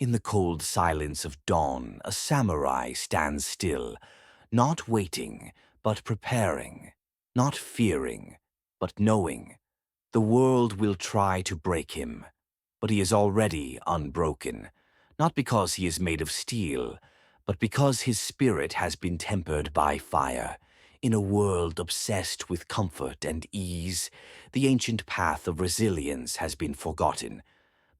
In the cold silence of dawn, a samurai stands still, not waiting, but preparing, not fearing, but knowing. The world will try to break him, but he is already unbroken, not because he is made of steel, but because his spirit has been tempered by fire. In a world obsessed with comfort and ease, the ancient path of resilience has been forgotten,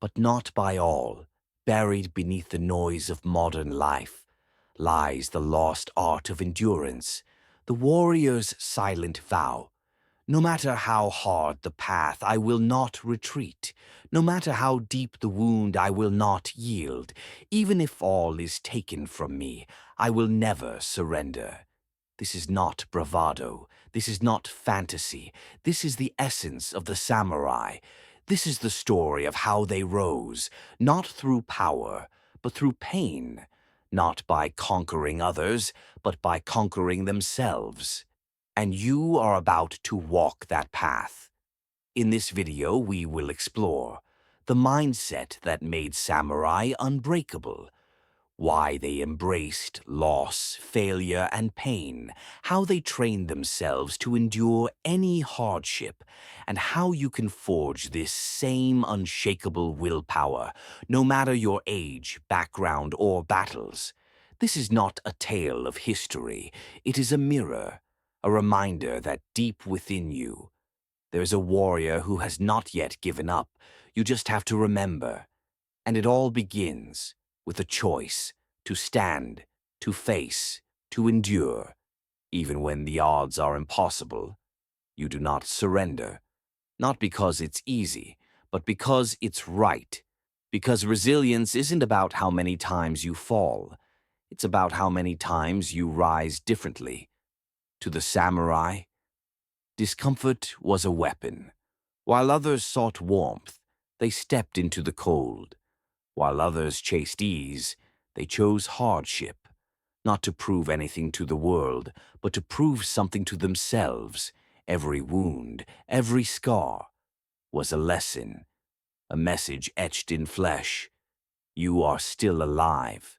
but not by all. Buried beneath the noise of modern life lies the lost art of endurance, the warrior's silent vow. No matter how hard the path, I will not retreat. No matter how deep the wound, I will not yield. Even if all is taken from me, I will never surrender. This is not bravado. This is not fantasy. This is the essence of the samurai. This is the story of how they rose, not through power, but through pain, not by conquering others, but by conquering themselves. And you are about to walk that path. In this video, we will explore the mindset that made samurai unbreakable, why they embraced loss, failure, and pain, how they trained themselves to endure any hardship, and how you can forge this same unshakable willpower, no matter your age, background, or battles. This is not a tale of history. It is a mirror, a reminder that deep within you, there's a warrior who has not yet given up. You just have to remember. And it all begins with a choice to stand, to face, to endure. Even when the odds are impossible, you do not surrender. Not because it's easy, but because it's right. Because resilience isn't about how many times you fall. It's about how many times you rise differently. To the samurai, discomfort was a weapon. While others sought warmth, they stepped into the cold. While others chased ease, they chose hardship, not to prove anything to the world, but to prove something to themselves. Every wound, every scar, was a lesson, a message etched in flesh. You are still alive.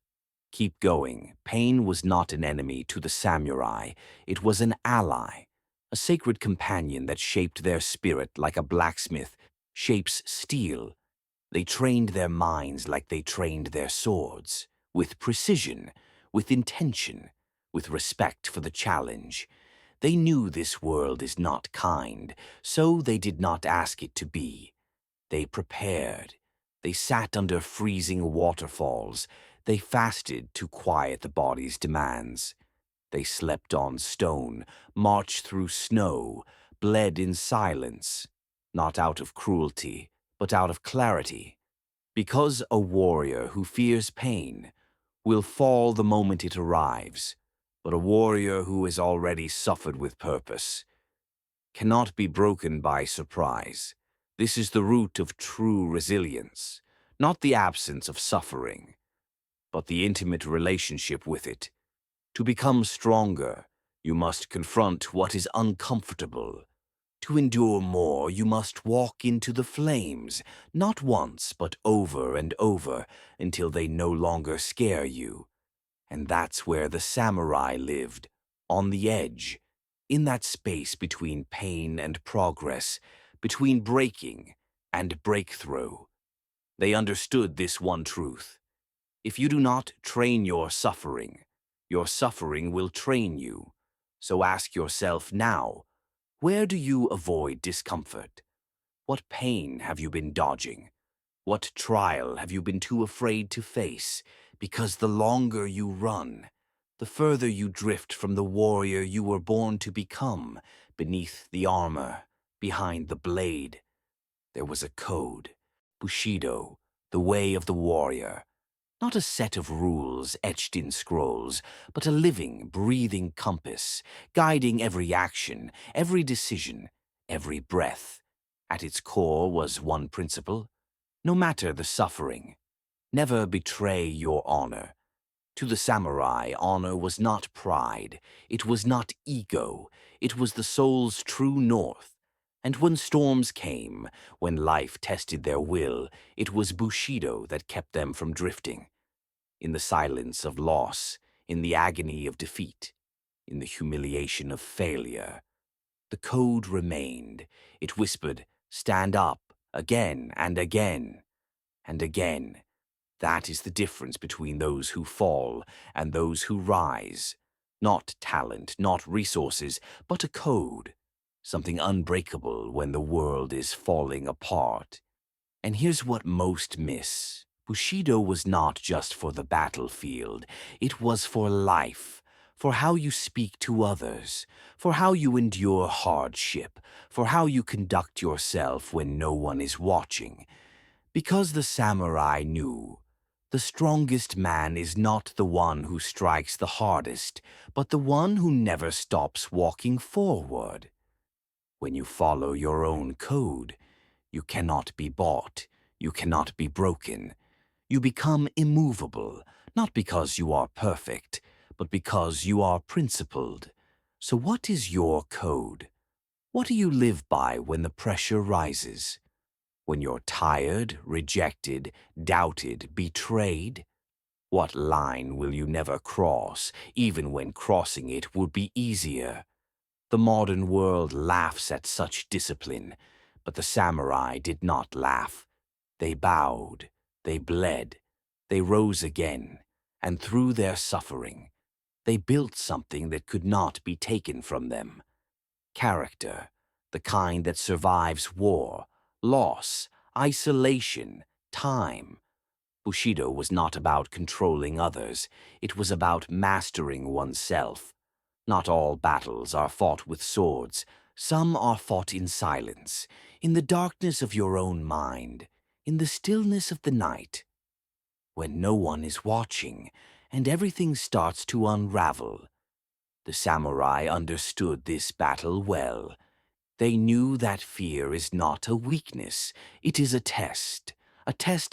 Keep going. Pain was not an enemy to the samurai. It was an ally, a sacred companion that shaped their spirit like a blacksmith shapes steel. They trained their minds like they trained their swords, with precision, with intention, with respect for the challenge. They knew this world is not kind, so they did not ask it to be. They prepared. They sat under freezing waterfalls. They fasted to quiet the body's demands. They slept on stone, marched through snow, bled in silence, not out of cruelty, but out of clarity. Because a warrior who fears pain will fall the moment it arrives, but a warrior who has already suffered with purpose cannot be broken by surprise. This is the root of true resilience, not the absence of suffering, but the intimate relationship with it. To become stronger, you must confront what is uncomfortable. To endure more, you must walk into the flames, not once, but over and over, until they no longer scare you. And that's where the samurai lived, on the edge, in that space between pain and progress, between breaking and breakthrough. They understood this one truth. If you do not train your suffering will train you. So ask yourself now, where do you avoid discomfort? What pain have you been dodging? What trial have you been too afraid to face? Because the longer you run, the further you drift from the warrior you were born to become, beneath the armor, behind the blade. There was a code, Bushido, the way of the warrior. Not a set of rules etched in scrolls, but a living, breathing compass, guiding every action, every decision, every breath. At its core was one principle: no matter the suffering, never betray your honor. To the samurai, honor was not pride, it was not ego, it was the soul's true north. And when storms came, when life tested their will, it was Bushido that kept them from drifting. In the silence of loss, in the agony of defeat, in the humiliation of failure, the code remained. It whispered, "Stand up," again and again and again. That is the difference between those who fall and those who rise. Not talent, not resources, but a code. Something unbreakable when the world is falling apart. And here's what most miss. Bushido was not just for the battlefield. It was for life, for how you speak to others, for how you endure hardship, for how you conduct yourself when no one is watching. Because the samurai knew, the strongest man is not the one who strikes the hardest, but the one who never stops walking forward. When you follow your own code, you cannot be bought, you cannot be broken. You become immovable, not because you are perfect, but because you are principled. So what is your code? What do you live by when the pressure rises? When you're tired, rejected, doubted, betrayed? What line will you never cross, even when crossing it would be easier? The modern world laughs at such discipline, but the samurai did not laugh. They bowed, they bled, they rose again, and through their suffering, they built something that could not be taken from them. Character, the kind that survives war, loss, isolation, time. Bushido was not about controlling others, it was about mastering oneself. Not all battles are fought with swords. Some are fought in silence, in the darkness of your own mind, in the stillness of the night, when no one is watching and everything starts to unravel. The samurai understood this battle well. They knew that fear is not a weakness, it is a test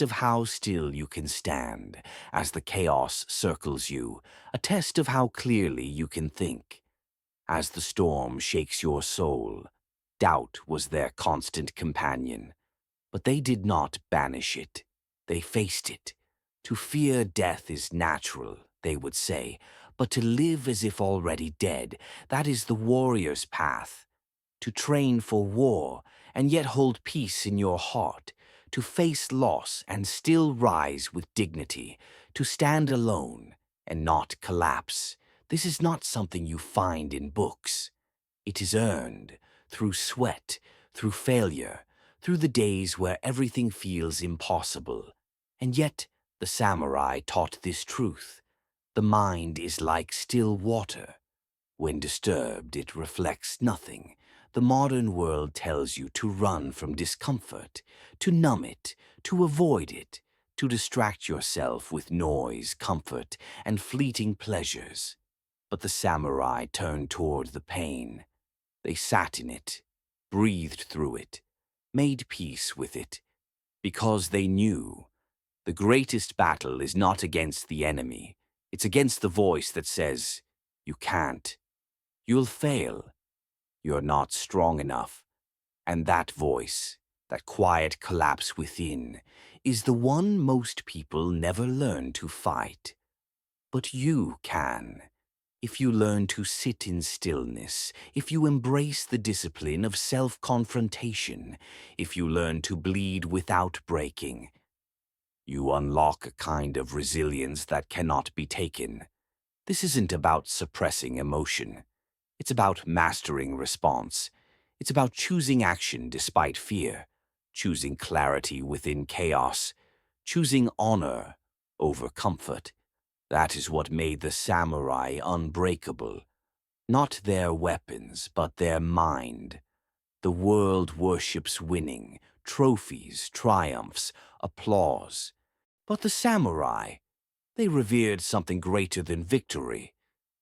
of how still you can stand as the chaos circles you, a test of how clearly you can think. As the storm shakes your soul, doubt was their constant companion. But they did not banish it. They faced it. To fear death is natural, they would say, but to live as if already dead, that is the warrior's path. To train for war and yet hold peace in your heart, to face loss and still rise with dignity, to stand alone and not collapse. This is not something you find in books. It is earned through sweat, through failure, through the days where everything feels impossible. And yet the samurai taught this truth. The mind is like still water. When disturbed, it reflects nothing. The modern world tells you to run from discomfort, to numb it, to avoid it, to distract yourself with noise, comfort, and fleeting pleasures. But the samurai turned toward the pain. They sat in it, breathed through it, made peace with it, because they knew the greatest battle is not against the enemy. It's against the voice that says, "You can't. You'll fail. You're not strong enough." And that voice, that quiet collapse within, is the one most people never learn to fight. But you can. If you learn to sit in stillness, if you embrace the discipline of self-confrontation, if you learn to bleed without breaking, you unlock a kind of resilience that cannot be taken. This isn't about suppressing emotion. It's about mastering response. It's about choosing action despite fear, choosing clarity within chaos, choosing honor over comfort. That is what made the samurai unbreakable. Not their weapons, but their mind. The world worships winning, trophies, triumphs, applause. But the samurai, they revered something greater than victory.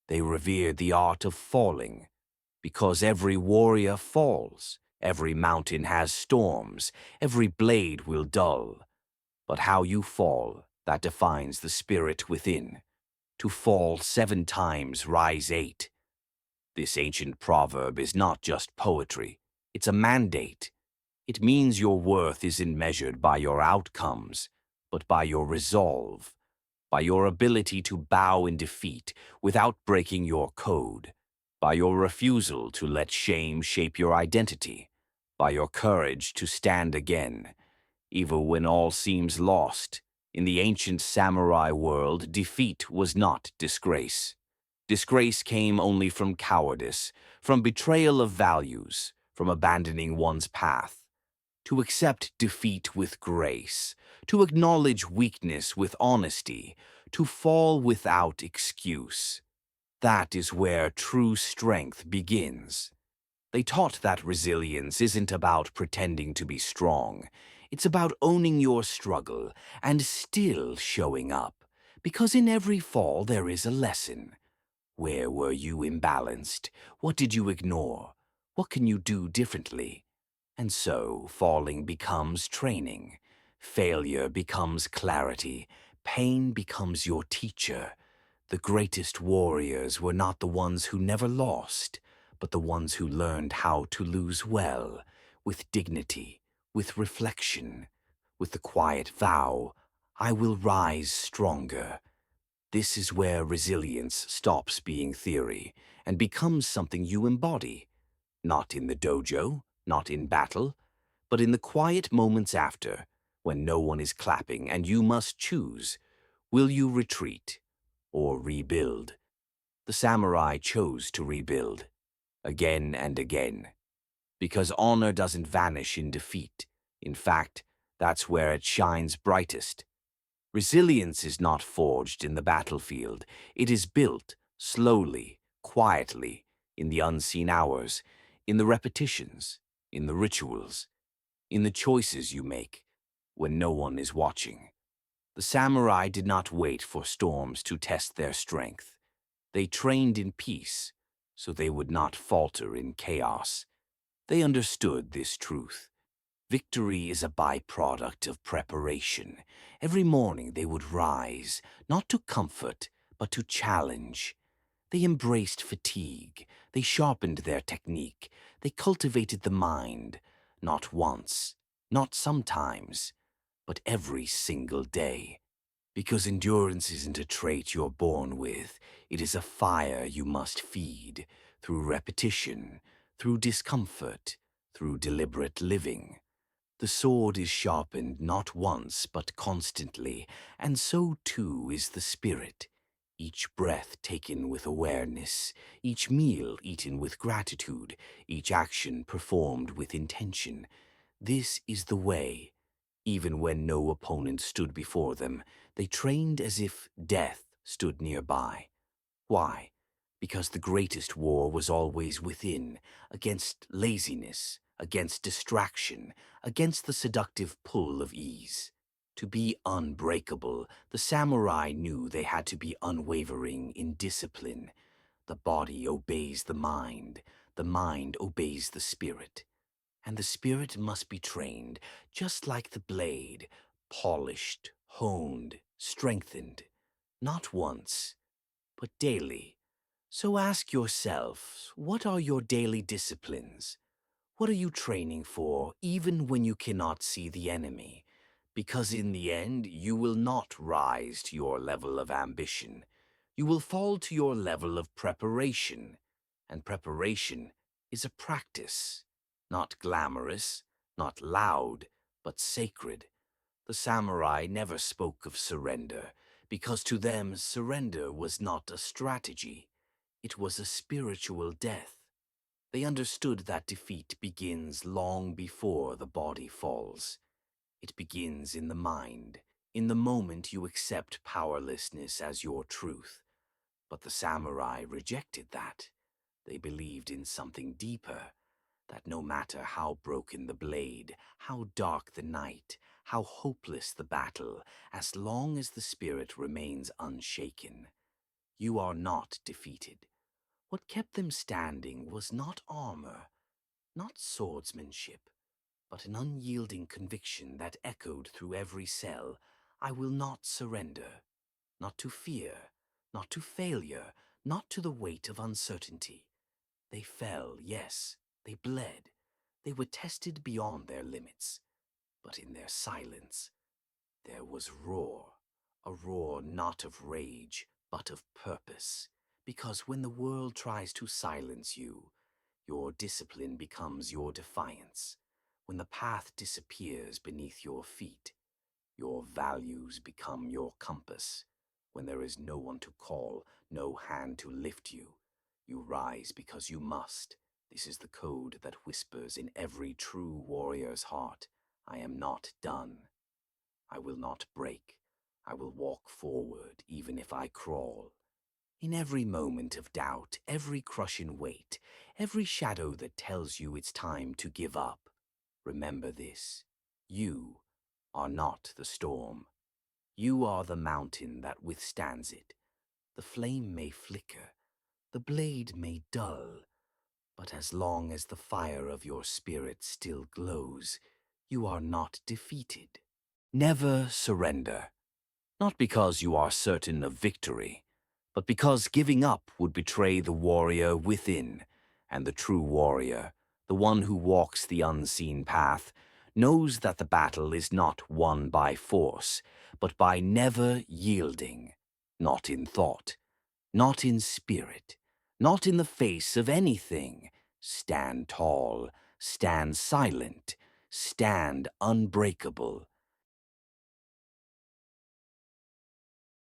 They revered the art of falling. Because every warrior falls, every mountain has storms, every blade will dull. But how you fall, that defines the spirit within. To fall 7 times, rise 8. This ancient proverb is not just poetry, It's a mandate. It means your worth isn't measured by your outcomes, but by your resolve, by your ability to bow in defeat without breaking your code, by your refusal to let shame shape your identity, by your courage to stand again, even when all seems lost. In the ancient samurai world, defeat was not disgrace. Disgrace came only from cowardice, from betrayal of values, from abandoning one's path. To accept defeat with grace, to acknowledge weakness with honesty, to fall without excuse. That is where true strength begins. They taught that resilience isn't about pretending to be strong. It's about owning your struggle and still showing up. Because in every fall there is a lesson. Where were you imbalanced? What did you ignore? What can you do differently? And so, falling becomes training. Failure becomes clarity. Pain becomes your teacher. The greatest warriors were not the ones who never lost, but the ones who learned how to lose well, with dignity, with reflection, with the quiet vow, I will rise stronger. This is where resilience stops being theory and becomes something you embody, not in the dojo, not in battle, but in the quiet moments after, when no one is clapping and you must choose, will you retreat or rebuild? The samurai chose to rebuild, again and again, because honor doesn't vanish in defeat. In fact, that's where it shines brightest. Resilience is not forged in the battlefield. It is built slowly, quietly, in the unseen hours, in the repetitions, in the rituals, in the choices you make when no one is watching. The samurai did not wait for storms to test their strength. They trained in peace, so they would not falter in chaos. They understood this truth. Victory is a byproduct of preparation. Every morning they would rise, not to comfort, but to challenge. They embraced fatigue. They sharpened their technique. They cultivated the mind, not once, not sometimes, but every single day. Because endurance isn't a trait you're born with. It is a fire you must feed through repetition, through discomfort, through deliberate living. The sword is sharpened not once but constantly, and so too is the spirit. Each breath taken with awareness, each meal eaten with gratitude, each action performed with intention. This is the way. Even when no opponent stood before them, they trained as if death stood nearby. Why? Because the greatest war was always within, against laziness, against distraction, against the seductive pull of ease. To be unbreakable, the samurai knew they had to be unwavering in discipline. The body obeys the mind obeys the spirit. And the spirit must be trained, just like the blade, polished, honed, strengthened, not once, but daily. So ask yourself, what are your daily disciplines? What are you training for, even when you cannot see the enemy? Because in the end, you will not rise to your level of ambition. You will fall to your level of preparation. And preparation is a practice. Not glamorous, not loud, but sacred. The samurai never spoke of surrender, because to them surrender was not a strategy. It was a spiritual death. They understood that defeat begins long before the body falls. It begins in the mind, in the moment you accept powerlessness as your truth. But the samurai rejected that. They believed in something deeper, that no matter how broken the blade, how dark the night, how hopeless the battle, as long as the spirit remains unshaken, you are not defeated. What kept them standing was not armor, not swordsmanship, but an unyielding conviction that echoed through every cell. I will not surrender, not to fear, not to failure, not to the weight of uncertainty. They fell, yes, they bled. They were tested beyond their limits, but in their silence there was roar, a roar not of rage, but of purpose. Because when the world tries to silence you, your discipline becomes your defiance. When the path disappears beneath your feet, your values become your compass. When there is no one to call, no hand to lift you, you rise because you must. This is the code that whispers in every true warrior's heart. I am not done. I will not break. I will walk forward even if I crawl. In every moment of doubt, every crushing weight, every shadow that tells you it's time to give up, remember this. You are not the storm. You are the mountain that withstands it. The flame may flicker, the blade may dull, but as long as the fire of your spirit still glows, you are not defeated. Never surrender. Not because you are certain of victory, but because giving up would betray the warrior within, and the true warrior, the one who walks the unseen path, knows that the battle is not won by force, but by never yielding, not in thought, not in spirit, not in the face of anything. Stand tall, stand silent, stand unbreakable.